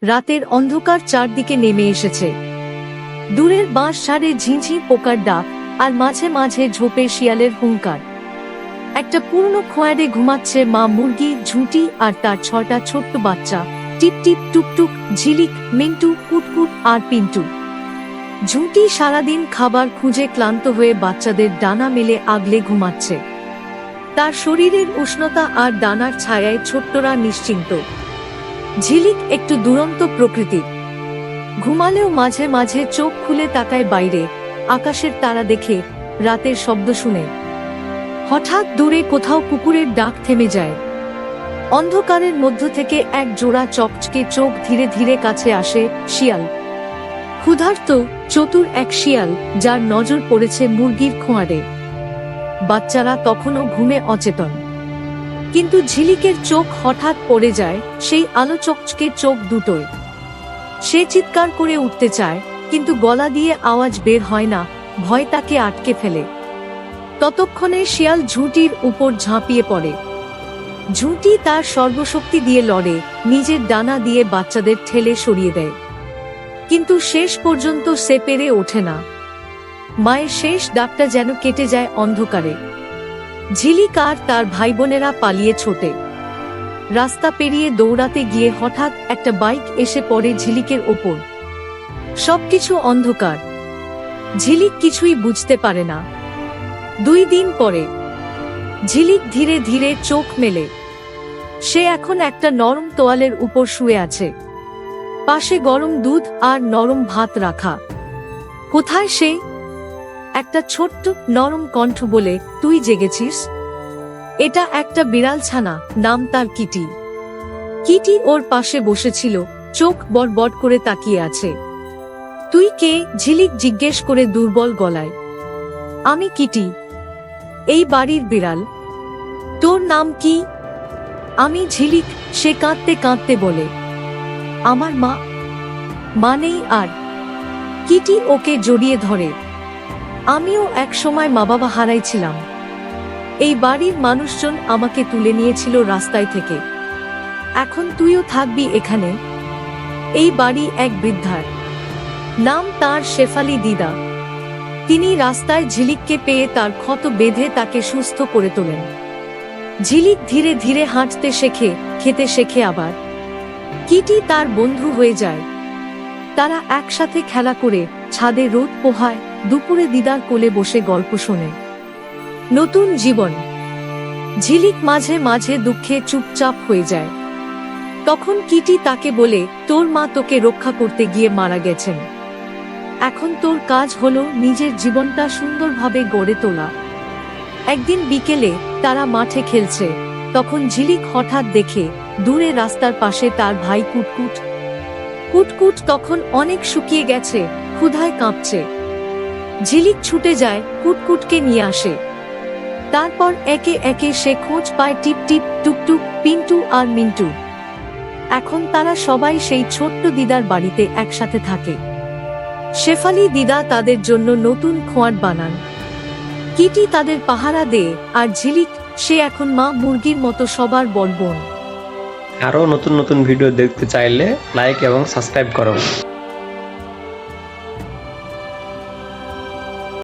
রাতের অন্ধকার চারদিকে নেমে এসেছে। দূরের বাঁশ ঝাড়ে ঝিঁঝি পোকার ডাক, আর মাঝে মাঝে ঝোপে শিয়ালের হুঙ্কার। একটা পুরনো খোয়ারে ঘুমাচ্ছে মা মুরগি ঝুঁটি আর তার 6টা ছোট্ট বাচ্চা, টিপ টিপ টুকটুক, ঝিলিক, মিন্টু, কুটকুট আর পিন্টু। ঝুঁটি সারাদিন খাবার খুঁজে ক্লান্ত হয়ে বাচ্চাদের ডানা মেলে আগলে ঘুমাচ্ছে। তার শরীরের উষ্ণতা আর ডানার ছায়ায় ছোট্টরা নিশ্চিন্ত। ঝিলিক একটু দুরন্ত প্রকৃতির, ঘুমালেও মাঝে মাঝে চোখ খুলে তাকায় বাইরে, আকাশের তারা দেখে, রাতের শব্দ শুনে। হঠাৎ দূরে কোথাও কুকুরের ডাক থেমে যায়। অন্ধকারের মধ্য থেকে এক জোড়া চকচকে চোখ ধীরে ধীরে কাছে আসে। শিয়াল, ক্ষুধার্ত, চতুর এক শিয়াল, যার নজর পড়েছে মুরগির খোঁয়ারে। বাচ্চারা তখনও ঘুমে অচেতন, কিন্তু ঝিলিকের চোখ হঠাৎ পড়ে যায় সেই আলো চকচকে চোখ দুটোয়। সে চিৎকার করে উঠতে চায়, কিন্তু গলা দিয়ে আওয়াজ বের হয় না, ভয় তাকে আটকে ফেলে। ততক্ষণে শিয়াল ঝুঁটির উপর ঝাঁপিয়ে পড়ে। ঝুঁটি তার সর্বশক্তি দিয়ে লড়ে, নিজের ডানা দিয়ে বাচ্চাদের ঠেলে সরিয়ে দেয়, কিন্তু শেষ পর্যন্ত সে পেরে ওঠে না। মায়ের শেষ ডাকটা যেন কেটে যায় অন্ধকারে। ঝিলিক আর তার ভাই বোনেরা পালিয়ে ছোটে। রাস্তা পেরিয়ে দৌড়াতে গিয়ে হঠাৎ একটা বাইক এসে পড়ে ঝিলিকের ওপর। সবকিছু অন্ধকার, ঝিলিক কিছুই বুঝতে পারে না। 2 দিন পরে ঝিলিক ধীরে ধীরে চোখ মেলে। সে এখন একটা নরম তোয়ালের উপর শুয়ে আছে, পাশে গরম দুধ আর নরম ভাত রাখা। কোথায় সে? একটা ছোট্ট নরম কণ্ঠ বলে, তুই জেগেছিস? এটা একটা বিড়াল ছানা, নাম তার কিটি। কিটি ওর পাশে বসেছিল, চোখ বড় করে তাকিয়ে আছে। তুই কে? ঝিলিক জিজ্ঞেস করে দুর্বল গলায়। আমি কিটি, এই বাড়ির বিড়াল। তোর নাম কি? আমি ঝিলিক, সে কাঁদতে কাঁদতে বলে। আমার মা নেই আর। কিটি ওকে জড়িয়ে ধরে। আমিও একসময় মা বাবা হারাইছিলাম। এই বাড়ির মানুষজন আমাকে তুলে নিয়েছিল রাস্তায় থেকে। এখন তুইও থাকবি এখানে। এই বাড়ি এক বৃদ্ধার, নাম তার শেফালি দিদা। তিনি রাস্তায় ঝিলিককে পেয়ে তার ক্ষত বেঁধে তাকে সুস্থ করে তোলেন। ঝিলিক ধীরে ধীরে হাঁটতে শেখে, খেতে শেখে আবার। কিটি তার বন্ধু হয়ে যায়। তারা একসাথে খেলা করে, ছাদে রোদ পোহায়, দুপুরে দিদার কোলে বসে গল্প শোনে। নতুন জীবন। ঝিলিক মাঝে মাঝে দুঃখে চুপচাপ হয়ে যায়। তখন কিটি তাকে বলে, তোর মা তোকে রক্ষা করতে গিয়ে মারা গেছেন। এখন তোর কাজ হলো নিজের জীবনটা সুন্দরভাবে গড়ে তোলা। একদিন বিকেলে তারা মাঠে খেলছে, তখন ঝিলিক হঠাৎ দেখে দূরে রাস্তার পাশে তার ভাই কুটকুট। কুটকুট তখন অনেক শুকিয়ে গেছে, ক্ষুধায় কাঁপছে। ঝিলিক ছুটে যায়, কুটকুটকে নিয়ে আসে। তারপর একে একে সে খোঁজ পায় টিপ টিপ, টুকটুক, পিন্টু আর মিন্টু। এখন তারা সবাই সেই ছোট্ট দিদার বাড়িতে একসাথে থাকে। শেফালি দিদা তাদের জন্য নতুন খোঁয়ার বানান। কিটি তাদের পাহারা দেয়, আর ঝিলিক, সে এখন মা মুরগির মতো সবার বড় বোন। আরো নতুন নতুন ভিডিও দেখতে চাইলে লাইক এবং সাবস্ক্রাইব করো।